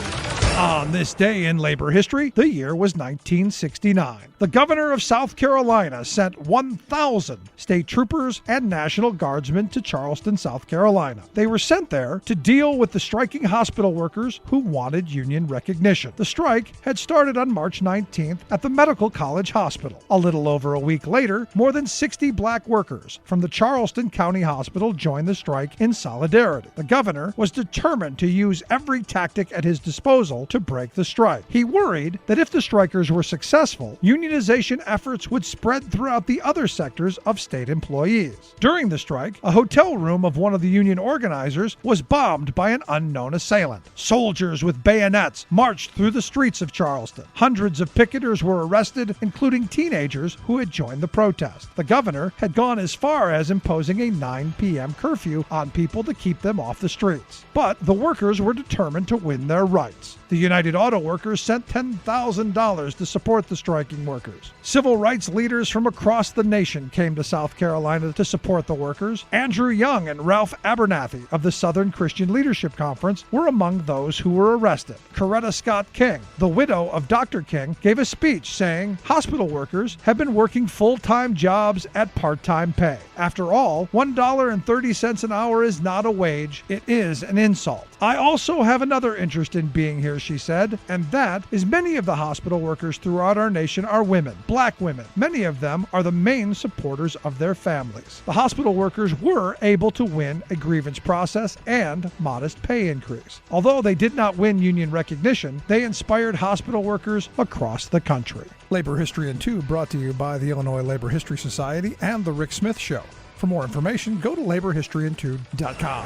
On this day in labor history, the year was 1969. The governor of South Carolina sent 1,000 state troopers and National Guardsmen to Charleston, South Carolina. They were sent there to deal with the striking hospital workers who wanted union recognition. The strike had started on March 19th at the Medical College Hospital. A little over a week later, more than 60 black workers from the Charleston County Hospital joined the strike in solidarity. The governor was determined to use every tactic at his disposal to break the strike. He worried that if the strikers were successful, unionization efforts would spread throughout the other sectors of state employees. During the strike, a hotel room of one of the union organizers was bombed by an unknown assailant. Soldiers with bayonets marched through the streets of Charleston. Hundreds of picketers were arrested, including teenagers who had joined the protest. The governor had gone as far as imposing a 9 p.m. curfew on people to keep them off the streets. But the workers were determined to win their rights. The United Auto Workers sent $10,000 to support the striking workers. Civil rights leaders from across the nation came to South Carolina to support the workers. Andrew Young and Ralph Abernathy of the Southern Christian Leadership Conference were among those who were arrested. Coretta Scott King, the widow of Dr. King, gave a speech saying, "Hospital workers have been working full-time jobs at part-time pay. After all, $1.30 an hour is not a wage, it is an insult. I also have another interest in being here," she said, "and that is many of the hospital workers throughout our nation are women, black women. Many of them are the main supporters of their families." The hospital workers were able to win a grievance process and modest pay increase. Although they did not win union recognition, they inspired hospital workers across the country. Labor History in 2 brought to you by the Illinois Labor History Society and The Rick Smith Show. For more information, go to laborhistoryin2.com.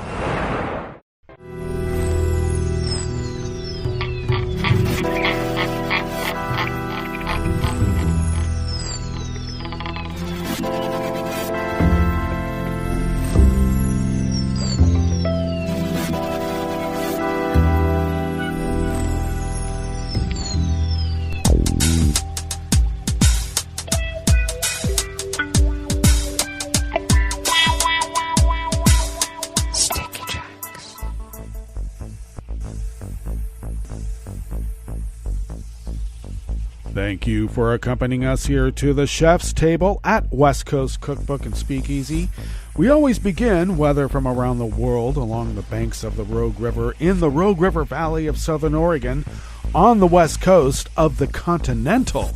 Thank you for accompanying us here to the Chef's Table at West Coast Cookbook and Speakeasy. We always begin, whether from around the world, along the banks of the Rogue River, in the Rogue River Valley of Southern Oregon, on the west coast of the continental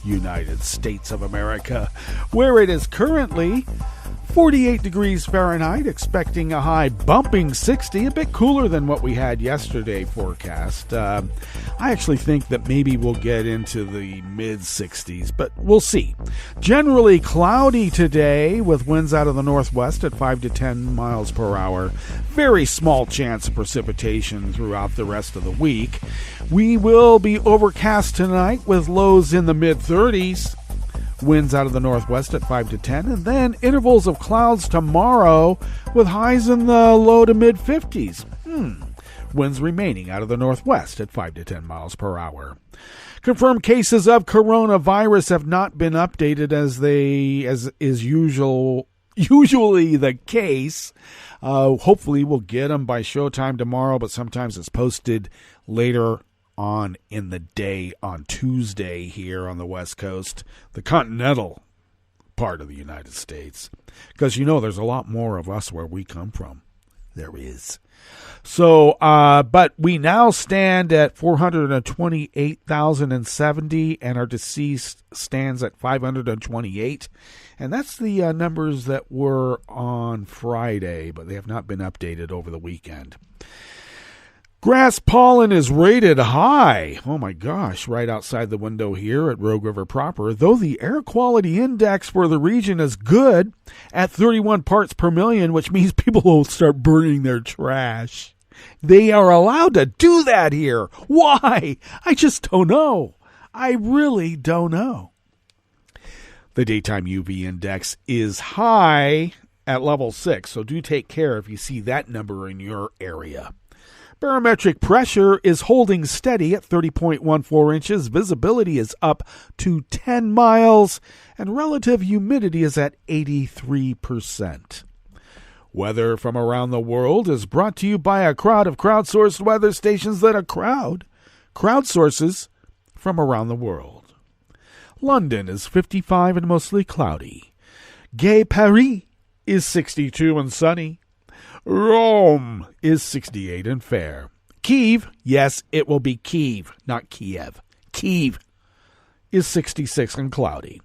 United States of America, where it is currently 48 degrees Fahrenheit, expecting a high bumping 60, a bit cooler than what we had yesterday forecast. I actually think that maybe we'll get into the mid-60s, but we'll see. Generally cloudy today with winds out of the northwest at 5 to 10 miles per hour. Very small chance of precipitation throughout the rest of the week. We will be overcast tonight with lows in the mid-30s. Winds out of the northwest at 5 to 10, and then intervals of clouds tomorrow with highs in the low to mid-50s. Winds remaining out of the northwest at 5 to 10 miles per hour. Confirmed cases of coronavirus have not been updated as is usually the case. Hopefully we'll get them by showtime tomorrow, but sometimes it's posted later on in the day on Tuesday here on the West Coast, the continental part of the United States. Because there's a lot more of us where we come from. There is. So, but we now stand at 428,070, and our deceased stands at 528. And that's the numbers that were on Friday, but they have not been updated over the weekend. Grass pollen is rated high. Oh my gosh, right outside the window here at Rogue River proper, though the air quality index for the region is good at 31 parts per million, which means people will start burning their trash. They are allowed to do that here. Why? I just don't know. I really don't know. The daytime UV index is high at level 6, so do take care if you see that number in your area. Barometric pressure is holding steady at 30.14 inches. Visibility is up to 10 miles, and relative humidity is at 83%. Weather from around the world is brought to you by a crowd of crowdsourced weather stations that crowdsources from around the world. London is 55 and mostly cloudy. Gay Paris is 62 and sunny. Rome is 68 and fair. Kiev, yes, it will be Kiev, not Kiev. Kiev is 66 and cloudy.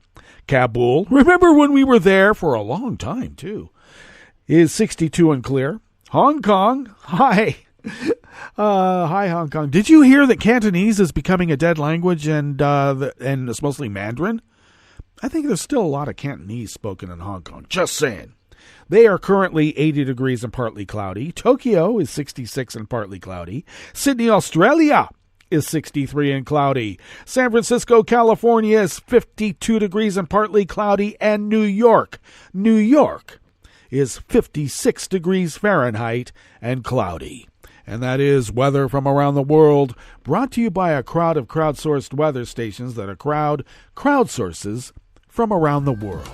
Kabul, remember when we were there for a long time too, is 62 and clear. Hong Kong, hi. Hi, Hong Kong. Did you hear that Cantonese is becoming a dead language and it's mostly Mandarin? I think there's still a lot of Cantonese spoken in Hong Kong. Just saying. They are currently 80 degrees and partly cloudy. Tokyo is 66 and partly cloudy. Sydney, Australia is 63 and cloudy. San Francisco, California is 52 degrees and partly cloudy. And New York is 56 degrees Fahrenheit and cloudy. And that is weather from around the world, brought to you by a crowd of crowdsourced weather stations that a crowd crowdsources from around the world.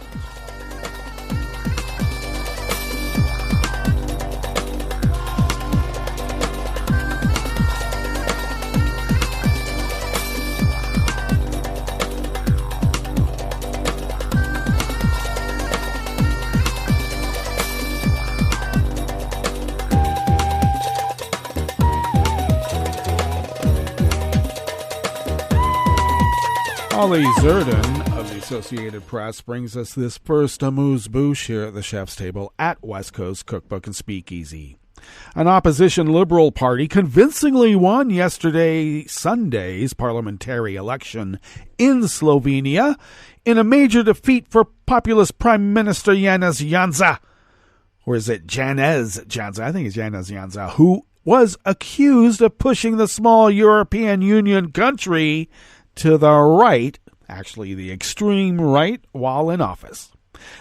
Ollie Zerden of the Associated Press brings us this first amuse-bouche here at the chef's table at West Coast Cookbook and Speakeasy. An opposition Liberal Party convincingly won Sunday's parliamentary election in Slovenia in a major defeat for populist Prime Minister Janez Janša. Or is it Janez Janša? I think it's Janez Janša, who was accused of pushing the small European Union country to the right, actually the extreme right, while in office.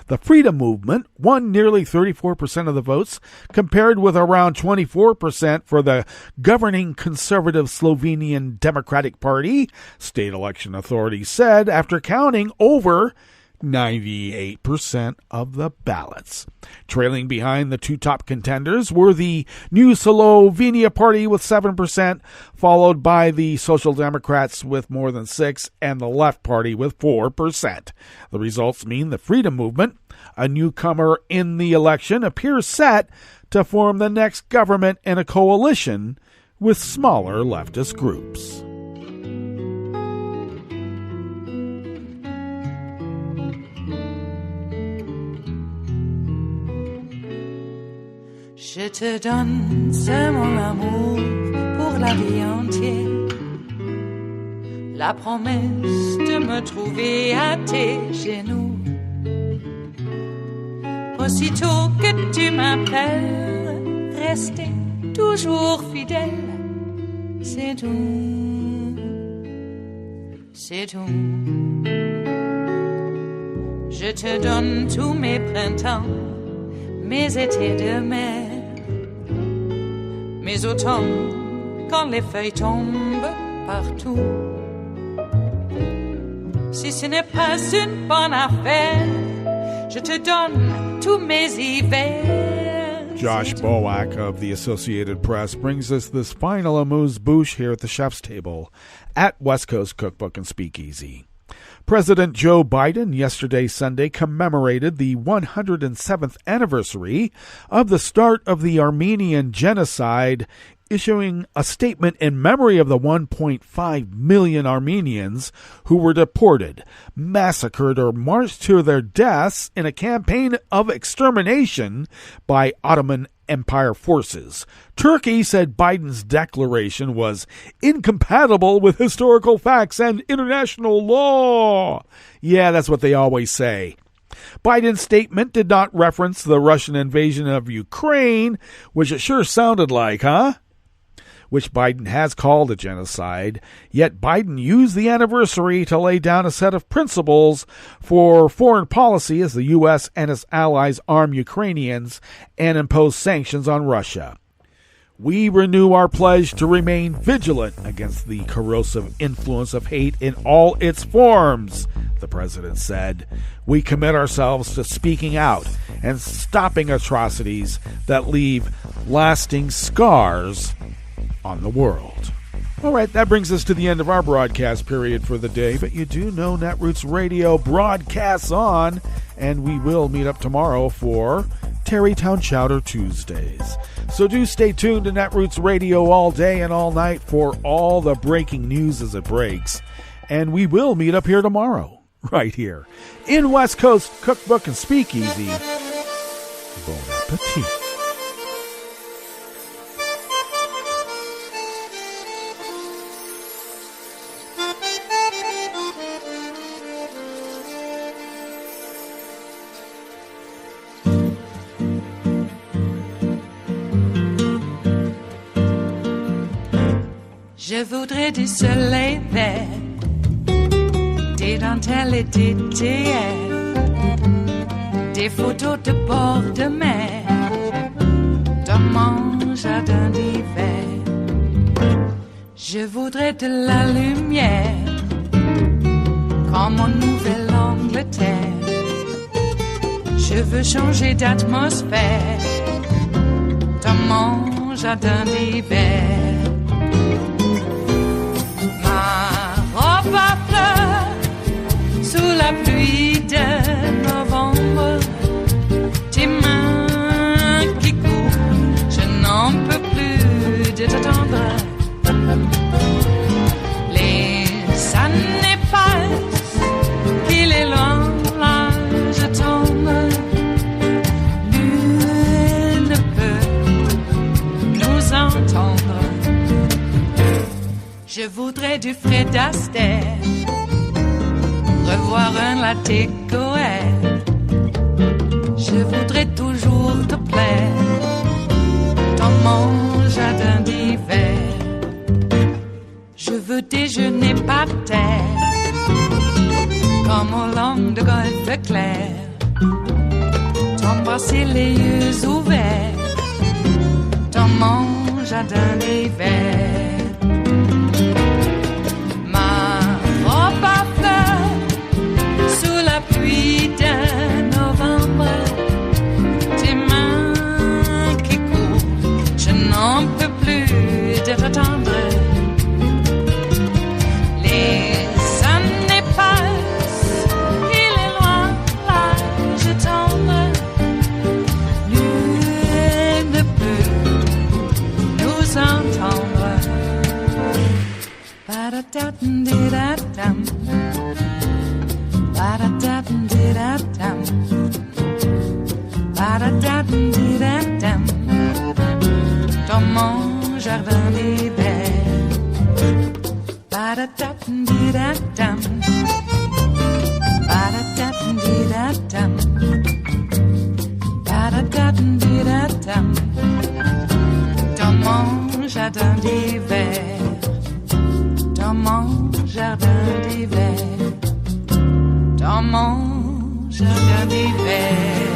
The Freedom Movement won nearly 34% of the votes, compared with around 24% for the governing conservative Slovenian Democratic Party, state election authorities said after counting over 98% of the ballots. Trailing behind the two top contenders were the New Slovenia Party with 7%, followed by the Social Democrats with more than 6%, and the Left Party with 4%. The results mean the Freedom Movement, a newcomer in the election, appears set to form the next government in a coalition with smaller leftist groups. Je te donne, c'est mon amour pour la vie entière. La promesse de me trouver à tes genoux. Aussitôt que tu m'appelles, rester toujours fidèle. C'est tout, c'est tout. Je te donne tous mes printemps, mes étés de mer. Mes automnes, quand les feuilles tombent partout. Si ce n'est pas une bonne affaire, je te donne tous mes hivers. Josh Bowack of the Associated Press brings us this final amuse-bouche here at the chef's table at West Coast Cookbook and Speakeasy. President Joe Biden yesterday, Sunday, commemorated the 107th anniversary of the start of the Armenian genocide, issuing a statement in memory of the 1.5 million Armenians who were deported, massacred, or marched to their deaths in a campaign of extermination by Ottoman empire forces. Turkey said Biden's declaration was incompatible with historical facts and international law. Yeah, that's what they always say. Biden's statement did not reference the Russian invasion of Ukraine, which it sure sounded like, huh? Which Biden has called a genocide, yet Biden used the anniversary to lay down a set of principles for foreign policy as the U.S. and its allies arm Ukrainians and impose sanctions on Russia. We renew our pledge to remain vigilant against the corrosive influence of hate in all its forms, the president said. We commit ourselves to speaking out and stopping atrocities that leave lasting scars on the world. All right, that brings us to the end of our broadcast period for the day, but you do know Netroots Radio broadcasts on, and we will meet up tomorrow for Tarrytown Chowder Tuesdays. So do stay tuned to Netroots Radio all day and all night for all the breaking news as it breaks, and we will meet up here tomorrow, right here, in West Coast Cookbook and Speakeasy. Bon appetit. Je voudrais du soleil vert, des dentelles et des théâtres, des photos de bord de mer, dans mon jardin d'hiver. Je voudrais de la lumière, comme en Nouvelle-Angleterre. Je veux changer d'atmosphère, dans mon jardin d'hiver. Robe à fleurs, sous la pluie de novembre, tes mains qui courent, je n'en peux plus de t'attendre. Les années passent, qu'il est loin, là je tombe. Nul ne peut nous entendre. Je voudrais du Fred Astaire, revoir un latte Goël. Je voudrais toujours te plaire dans mon jardin d'hiver. Je veux déjeuner par terre, comme au long de golfe clair, t'embrasser les yeux ouverts dans mon jardin d'hiver. Pluie de novembre, tes mains qui courent, je n'en peux plus de t'attendre. Les années passent, il est loin, là je tombe. Nul ne peut nous entendre. Ba-da-da-dum-di-da-dum. Ba-da-da-dum-di-da-dum. Ba-da-da-dum-di-da-dum. Dans mon jardin d'hiver. Ba-da-da-dum-di-da-dum. Ba-da-da-dum-di-da-dum. Ba-da-da-dum-di-da-dum. Dans mon jardin d'hiver. Dans mon jardin d'hiver. Dans mon jardin d'hiver.